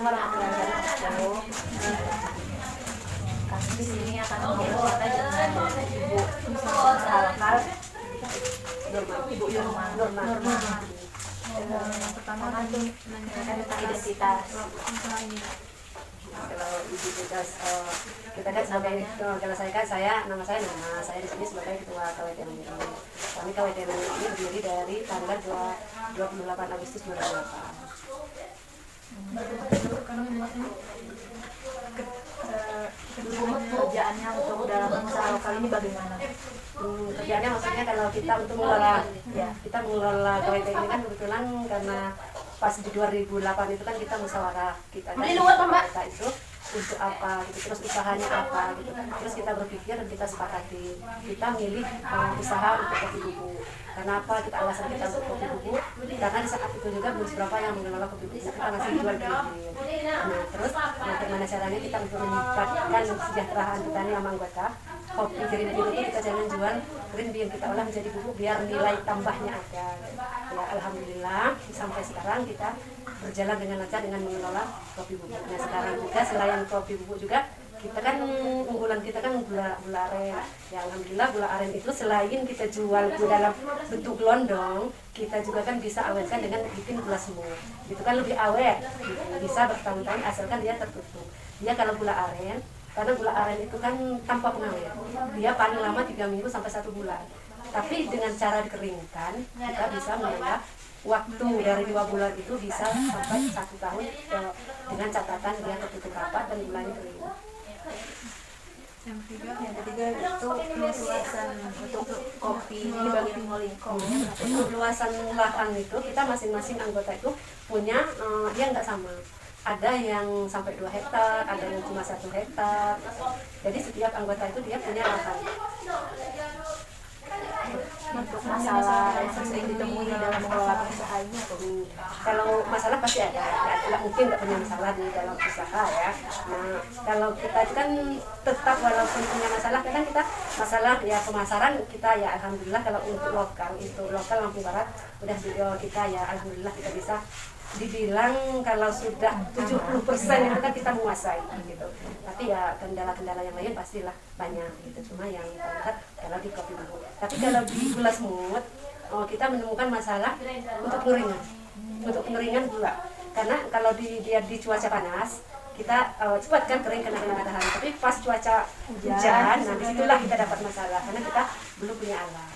warahmatullahi wabarakatuh. Kami di sini akan ngobrol dengan Ibu Salkal, Ibu Norma. Yang pertama itu menanyakan tentang identitas. Kalau identitas kita kan sebagai kalau saya nama saya di sini sebagai ketua KWT Mandiri. Kami KWT Mandiri ini berdiri dari tanggal 28 Agustus 2008. Kerjaannya untuk dalam usaha lokal ini bagaimana? Kerjaannya maksudnya kalau kita untuk mengelola KWT ini kan kebetulan karena pas di 2008 itu kan kita musyawarah kita itu untuk apa gitu, terus usahanya apa gitu, terus kita berpikir dan kita sepakati kita milih usaha untuk kopi bubuk. Kenapa kita alasan kita untuk kopi bubuk? Karena di saat itu juga belum seberapa yang mengelola kopi bubuk, kita masih jual green. Nah terus bagaimana caranya kita untuk meningkatkan kesejahteraan petani sama anggota, kopi green bean itu kita jangan jual green bean, kita olah menjadi bubuk biar nilai tambahnya ada. Ya alhamdulillah sampai sekarang kita berjalan dengan lancar dengan mengelola kopi bubuk. Nah sekarang juga selain kopi bubuk juga kita kan unggulan kita kan gula aren. Ya alhamdulillah gula aren itu selain kita jual dalam bentuk gelondong, kita juga kan bisa awetkan dengan bikin gula semut. Itu kan lebih awet, bisa bertahun-tahun asalkan dia tertutup. Dia kalau gula aren, karena gula aren itu kan tanpa pengawet, dia paling lama 3 minggu sampai 1 bulan. Tapi dengan cara dikeringkan kita bisa menambah waktu dari 2 bulan itu bisa sampai 1 tahun dengan catatan dia tertutup rapat dan gulanya kering. Yang ketiga itu luasan untuk kopi ini bagi Molingkong. Untuk luasan lahan itu kita masing-masing anggota itu punya dia nggak sama. Ada yang sampai 2 hektar, ada yang cuma 1 hektar. Jadi setiap anggota itu dia punya lahan. Untuk masalah yang sering ditemui dalam mengelola usaha ini kalau masalah pasti ada, ya tidak mungkin nggak punya masalah di dalam usaha ya. Nah kalau kita itu kan tetap walaupun punya masalah, kadang kita masalah ya pemasaran kita ya alhamdulillah kalau untuk lokal itu lokal Lampung Barat udah kita ya alhamdulillah kita bisa dibilang kalau sudah 70% itu kan kita menguasai gitu. Tapi ya kendala-kendala yang lain pastilah banyak gitu. Cuma yang terlihat kalau di kopi bubuk. Tapi kalau di gula semut kita menemukan masalah untuk pengeringan. Untuk pengeringan gula. Karena kalau dia di cuaca panas kita cepat kan kering kena matahari. Tapi pas cuaca hujan, nah disitulah kita dapat masalah karena kita belum punya alat.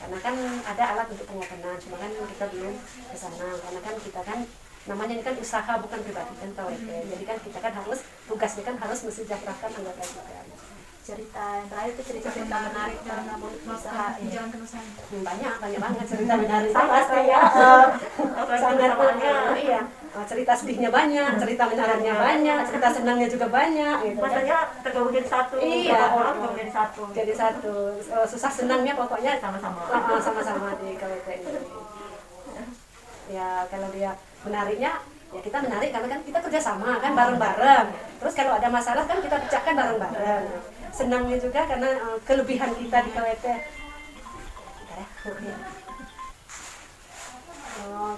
Karena kan ada alat untuk pengopenan, cuma kan kita belum ke sana. Karena kan kita kan namanya ini kan usaha bukan pribadi kan KWT. Jadi kan kita kan harus tugasnya kan harus mensejahterakan anggota juga. Cerita yang terakhir itu cerita menarik dalam usaha menjalankan usaha. Banyak banget cerita menarik. Sangat banyak. Iya. Cerita sedihnya banyak, cerita menariknya banyak, cerita senangnya juga banyak. Gitu. Maksudnya tergabung jadi satu. Iya. Tergabung jadi satu. Jadi satu. Susah senangnya pokoknya Sama-sama. Sama-sama di KWT ini. Ya kalau dia menariknya ya kita menarik karena kan kita kerja sama kan bareng-bareng. Terus kalau ada masalah kan kita pecahkan bareng-bareng. Senangnya juga karena kelebihan kita di KWT.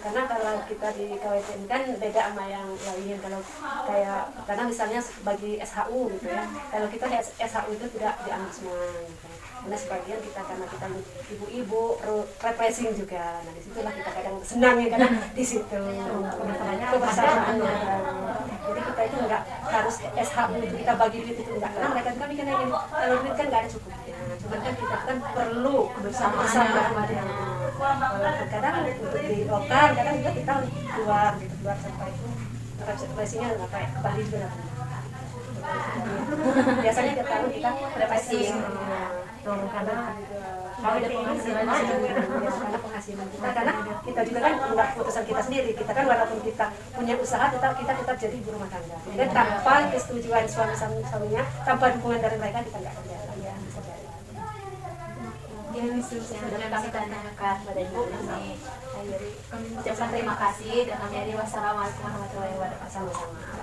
Karena kalau kita di KWT ini kan beda sama yang lain. Kalau kayak karena misalnya bagi SHU gitu ya. Kalau kita SHU itu tidak diambil semua gitu. Karena sebagian kita karena kita ibu-ibu refreshing juga. Nah disitulah kita kadang senang ya karena di situ kebersamaannya. Jadi kita itu enggak harus SHU itu kita bagi duit itu enggak. Karena mereka kan bikin ingin kalau duit kan enggak ada cukupnya. Cuman kan kita kan perlu bersama-sama. Kadang untuk di lokal, kadang juga kita keluar gitu, keluar sampai itu refreshingnya sampai Bali juga. Biasanya tiap tahun kita refreshing. Karena kalau ada penghasilan kita, karena kita juga kan enggak keputusan kita sendiri. Kita kan walaupun kita punya usaha, kita tetap jadi ibu rumah tangga. Dan tanpa kesetujuan suaminya, tanpa dukungan dari mereka kita enggak akan jalan ya. Yang sudah kami tanyakan pada Ibu ini, kami ucapkan terima kasih dan kami wassalamualaikum warahmatullahi wabarakatuh. Sama-sama.